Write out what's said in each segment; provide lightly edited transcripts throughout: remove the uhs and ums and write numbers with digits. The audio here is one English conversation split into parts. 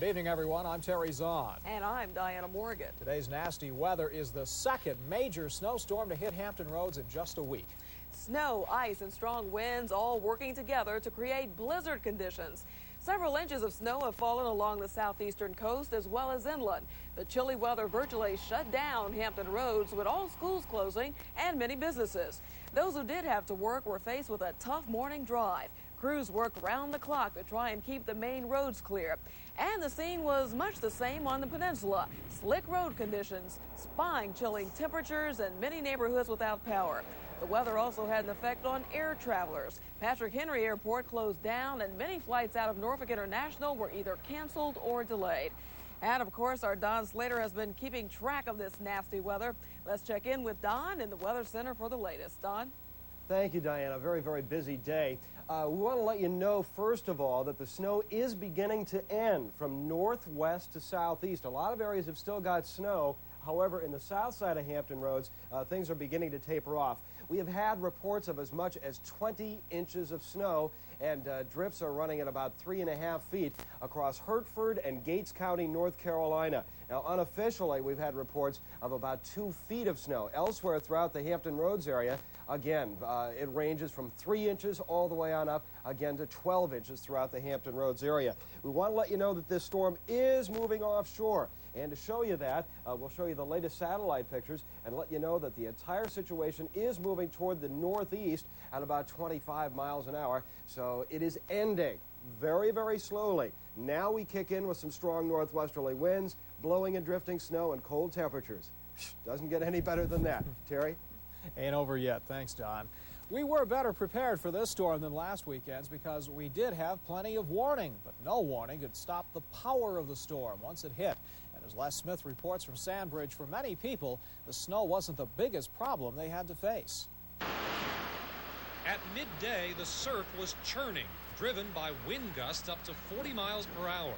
Good evening, everyone. I'm Terry Zahn. And I'm Diana Morgan. Today's nasty weather is the second major snowstorm to hit Hampton roads in just a week. Snow, ice, and strong winds all working together to create blizzard conditions. Several inches of snow have fallen along the southeastern coast as well as inland. The chilly weather virtually shut down Hampton roads with all schools closing and many businesses. Those who did have to work were faced with a tough morning drive. Crews worked round the clock to try and keep the main roads clear. And the scene was much the same on the peninsula. Slick road conditions, spine-chilling temperatures, and many neighborhoods without power. The weather also had an effect on air travelers. Patrick Henry Airport closed down, and many flights out of Norfolk International were either canceled or delayed. And, of course, our Don Slater has been keeping track of this nasty weather. Let's check in with Don in the Weather Center for the latest. Don? Thank you, Diana. Very, very busy day. We want to let you know, first of all, that the snow is beginning to end from northwest to southeast. A lot of areas have still got snow. However, in the south side of Hampton roads, things are beginning to taper off. We have had reports of as much as 20 inches of snow, and drifts are running at about 3.5 feet across Hertford and Gates County, North Carolina. Now, unofficially, we've had reports of about 2 feet of snow. Elsewhere throughout the Hampton Roads area, again, it ranges from 3 inches all the way on up, again, to 12 inches throughout the Hampton Roads area. We want to let you know that this storm is moving offshore. And to show you that, we'll show you the latest satellite pictures and let you know that the entire situation is moving toward the northeast at about 25 miles an hour. So it is ending very, very slowly. Now we kick in with some strong northwesterly winds, blowing and drifting snow, and cold temperatures. Doesn't get any better than that. Terry? Ain't over yet. Thanks, Don. We were better prepared for this storm than last weekend's because we did have plenty of warning, but no warning could stop the power of the storm once it hit. And as Les Smith reports from Sandbridge, for many people, the snow wasn't the biggest problem they had to face. At midday, the surf was churning, driven by wind gusts up to 40 miles per hour.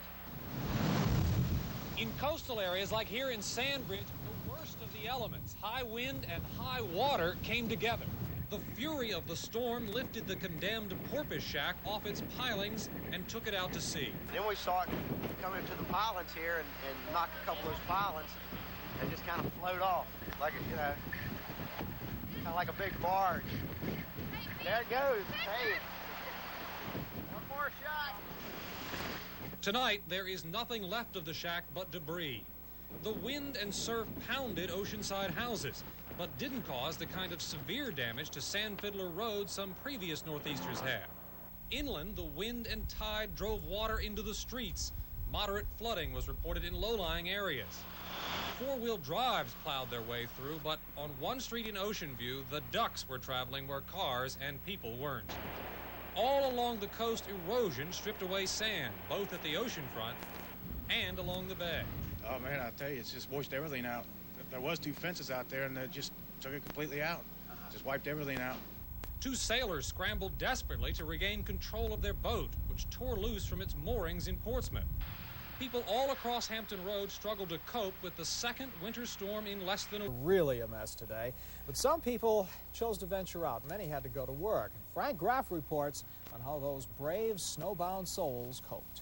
In coastal areas like here in Sandbridge, the worst of the elements, high wind and high water, came together. The fury of the storm lifted the condemned porpoise shack off its pilings and took it out to sea. Then we saw it come into the pilings here and knock a couple of those pilings and just kind of float off like a, you know, kind of like a big barge. There it goes. Hey, one more shot. Tonight, there is nothing left of the shack but debris. The wind and surf pounded oceanside houses, but didn't cause the kind of severe damage to Sandfiddler Road some previous northeasters have. Inland, the wind and tide drove water into the streets. Moderate flooding was reported in low-lying areas. Four-wheel drives plowed their way through, but on one street in Ocean View, the ducks were traveling where cars and people weren't. All along the coast, erosion stripped away sand, both at the oceanfront and along the bay. Oh, man, I tell you, it's just washed everything out. There was 2 fences out there, and they just took it completely out. Just wiped everything out. 2 sailors scrambled desperately to regain control of their boat, which tore loose from its moorings in Portsmouth. People all across Hampton Road struggled to cope with the second winter storm in less than a week. Really a mess today, but some people chose to venture out. Many had to go to work. Frank Graff reports on how those brave snowbound souls coped.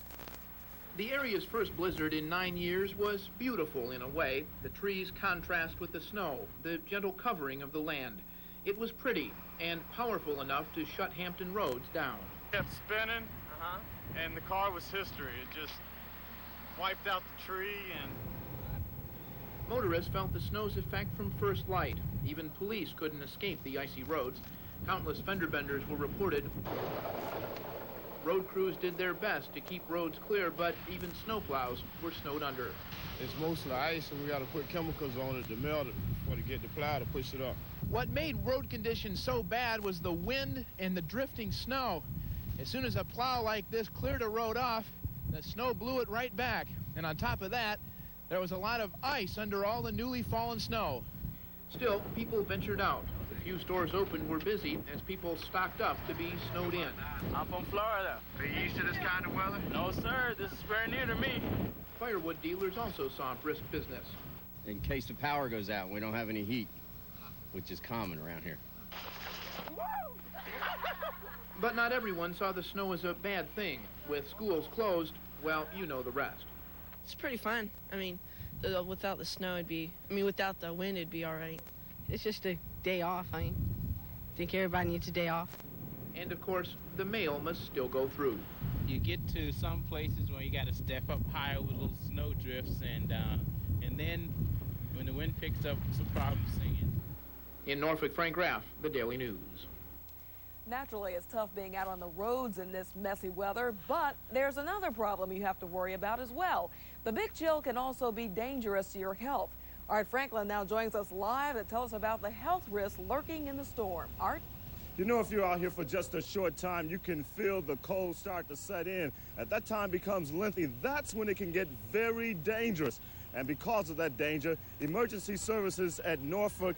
The area's first blizzard in 9 years was beautiful in a way. The trees contrast with the snow, the gentle covering of the land. It was pretty and powerful enough to shut Hampton roads down. Kept spinning, and the car was history. It just wiped out the tree. And motorists felt the snow's effect from first light. Even police couldn't escape the icy roads. Countless fender benders were reported. Road crews did their best to keep roads clear, but even snowplows were snowed under. It's mostly ice, and we got to put chemicals on it to melt it before to get the plow to push it up. What made road conditions so bad was the wind and the drifting snow. As soon as a plow like this cleared a road off, the snow blew it right back. And on top of that, there was a lot of ice under all the newly fallen snow. Still, people ventured out. The few stores open were busy as people stocked up to be snowed in. I'm from Florida. Are you used to this kind of weather? No, sir. This is very new to me. Firewood dealers also saw brisk business. In case the power goes out, we don't have any heat, which is common around here. But not everyone saw the snow as a bad thing. With schools closed, well, you know the rest. It's pretty fun. I mean, without the snow, without the wind, it'd be all right. It's just a day off. I think everybody needs a day off. And, of course, the mail must still go through. You get to some places where you got to step up higher with little snow drifts, and then when the wind picks up, some problems singing. In Norfolk, Frank Raff, the Daily News. Naturally, it's tough being out on the roads in this messy weather, but there's another problem you have to worry about as well. The big chill can also be dangerous to your health. Art Franklin now joins us live to tell us about the health risks lurking in the storm. Art? You know, if you're out here for just a short time, you can feel the cold start to set in. At that time becomes lengthy. That's when it can get very dangerous. And because of that danger, emergency services at Norfolk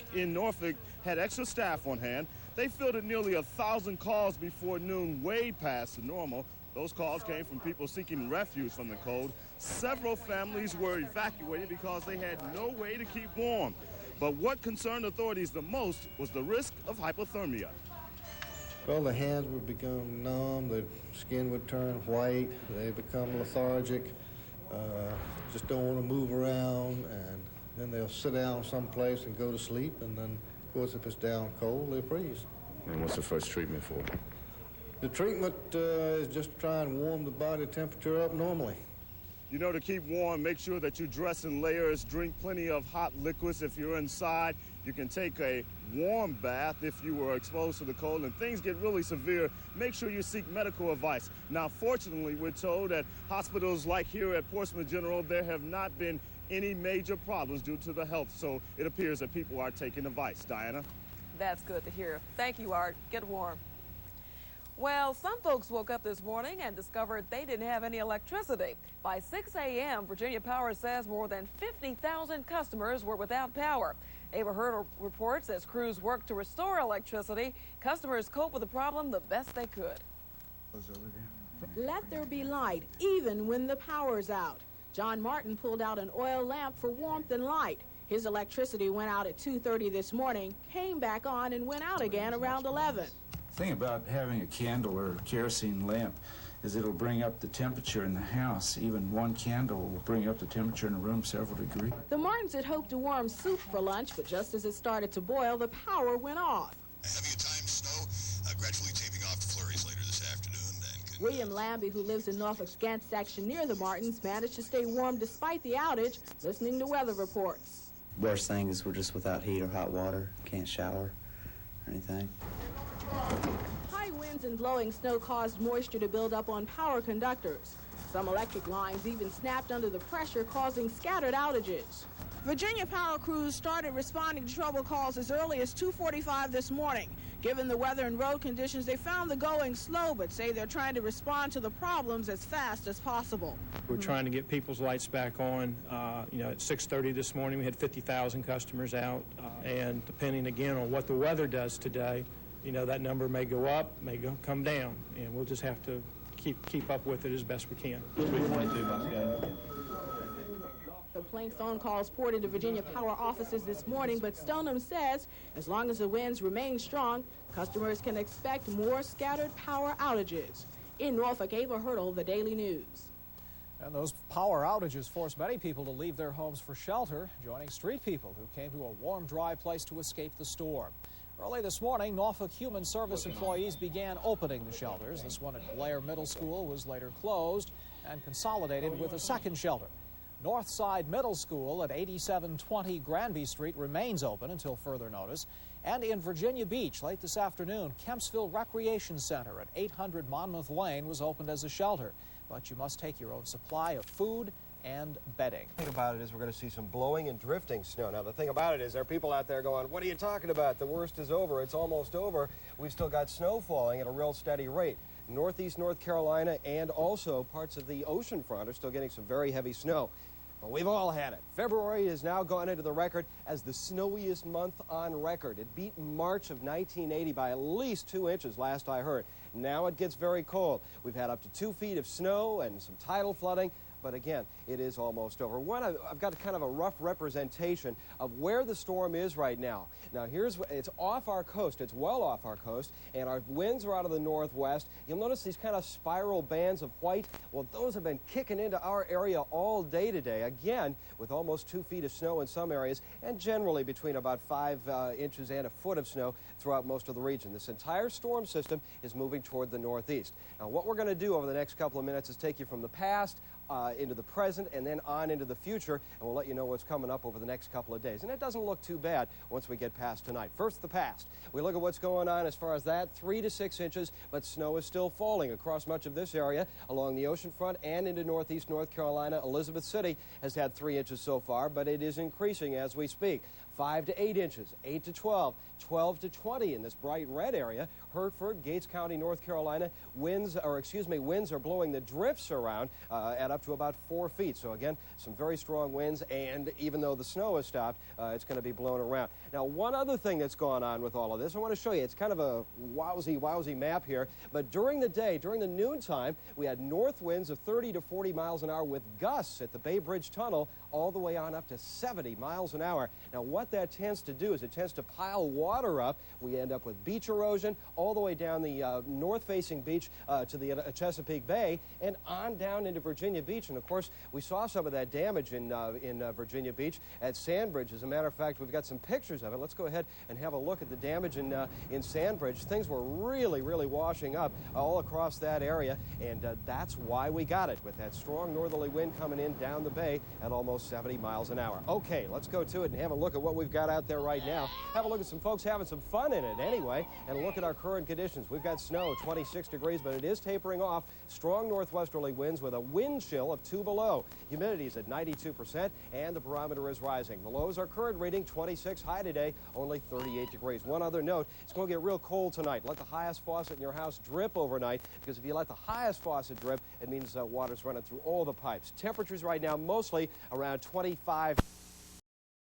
had extra staff on hand. They fielded nearly 1,000 calls before noon, way past the normal. Those calls came from people seeking refuge from the cold. Several families were evacuated because they had no way to keep warm. But what concerned authorities the most was the risk of hypothermia. Well, the hands would become numb, the skin would turn white, they become lethargic, just don't want to move around, and then they'll sit down someplace and go to sleep, and then, of course, if it's down cold, they freeze. And what's the first treatment for? The treatment is just to try and warm the body temperature up normally. You know, to keep warm, make sure that you dress in layers, drink plenty of hot liquids if you're inside. You can take a warm bath if you were exposed to the cold, and things get really severe, make sure you seek medical advice. Now, fortunately, we're told at hospitals like here at Portsmouth General, there have not been any major problems due to the health, so it appears that people are taking advice. Diana? That's good to hear. Thank you, Art. Get warm. Well, some folks woke up this morning and discovered they didn't have any electricity. By 6 a.m., Virginia Power says more than 50,000 customers were without power. Ava Hurd reports as crews work to restore electricity, customers cope with the problem the best they could. Let there be light, even when the power's out. John Martin pulled out an oil lamp for warmth and light. His electricity went out at 2:30 this morning, came back on, and went out again around 11. The thing about having a candle or a kerosene lamp is it'll bring up the temperature in the house. Even one candle will bring up the temperature in a room several degrees. The Martins had hoped to warm soup for lunch, but just as it started to boil, the power went off. Having a time snow, gradually taping off to flurries later this afternoon. William Lambie, who lives in Norfolk's Gant section near the Martins, managed to stay warm despite the outage, listening to weather reports. Worst thing is we're just without heat or hot water, can't shower or anything. High winds and blowing snow caused moisture to build up on power conductors. Some electric lines even snapped under the pressure, causing scattered outages. Virginia Power crews started responding to trouble calls as early as 2:45 this morning. Given the weather and road conditions, they found the going slow, but say they're trying to respond to the problems as fast as possible. We're trying to get people's lights back on. At 6:30 this morning, we had 50,000 customers out. And depending, again, on what the weather does today, that number may go up, may come down. And we'll just have to keep up with it as best we can. Complaint phone calls poured into Virginia Power offices this morning, but Stoneham says as long as the winds remain strong, customers can expect more scattered power outages. In Norfolk, Ava Hurdle, the Daily News. And those power outages forced many people to leave their homes for shelter, joining street people who came to a warm, dry place to escape the storm. Early this morning, Norfolk Human Service employees began opening the shelters. This one at Blair Middle School was later closed and consolidated with a second shelter. Northside Middle School at 8720 Granby Street remains open until further notice. And in Virginia Beach late this afternoon, Kempsville Recreation Center at 800 Monmouth Lane was opened as a shelter. But you must take your own supply of food and bedding. The thing about it is we're going to see some blowing and drifting snow. Now, the thing about it is there are people out there going, what are you talking about? The worst is over. It's almost over. We've still got snow falling at a real steady rate. Northeast North Carolina and also parts of the ocean front are still getting some very heavy snow. But we've all had it. February has now gone into the record as the snowiest month on record. It beat March of 1980 by at least 2 inches last I heard. Now it gets very cold. We've had up to 2 feet of snow and some tidal flooding. but again, it is almost over. I've got kind of a rough representation of where the storm is right now. Now, it's off our coast. It's well off our coast, and our winds are out of the northwest. You'll notice these kind of spiral bands of white. Well, those have been kicking into our area all day today, again, with almost 2 feet of snow in some areas, and generally between about 5 inches and a foot of snow throughout most of the region. This entire storm system is moving toward the northeast. Now, what we're going to do over the next couple of minutes is take you from the past into the present and then on into the future, and we'll let you know what's coming up over the next couple of days. And it doesn't look too bad once we get past tonight. First, the past. We look at what's going on as far as that, 3 to 6 inches, but snow is still falling across much of this area along the ocean front and into northeast North Carolina. Elizabeth City has had 3 inches so far, but it is increasing as we speak. 5 to 8 inches, 8 to 12, 12 to 20 in this bright red area. Hertford, Gates County, North Carolina, winds are blowing the drifts around at up to about 4 feet. So again, some very strong winds, and even though the snow has stopped, it's going to be blown around. Now, one other thing that's gone on with all of this, I want to show you. It's kind of a wowsy map here, but during the day, during the noontime, we had north winds of 30 to 40 miles an hour with gusts at the Bay Bridge Tunnel all the way on up to 70 miles an hour. Now, what that tends to do is it tends to pile water up. We end up with beach erosion all the way down the north-facing beach to the Chesapeake Bay and on down into Virginia Beach. And, of course, we saw some of that damage in Virginia Beach at Sandbridge. As a matter of fact, we've got some pictures of it. Let's go ahead and have a look at the damage in Sandbridge. Things were really washing up all across that area, and that's why we got it, with that strong northerly wind coming in down the bay at almost 70 miles an hour. Okay, let's go to it and have a look at what we've got out there right now. Have a look at some folks having some fun in it anyway, and look at our current conditions. We've got snow, 26 degrees, but it is tapering off. Strong northwesterly winds with a wind chill of 2 below. Humidity is at 92%, and the barometer is rising. The lows are current reading 26, high today, only 38 degrees. One other note, it's going to get real cold tonight. Let the highest faucet in your house drip overnight, because if you let the highest faucet drip, it means water's running through all the pipes. Temperatures right now mostly around 25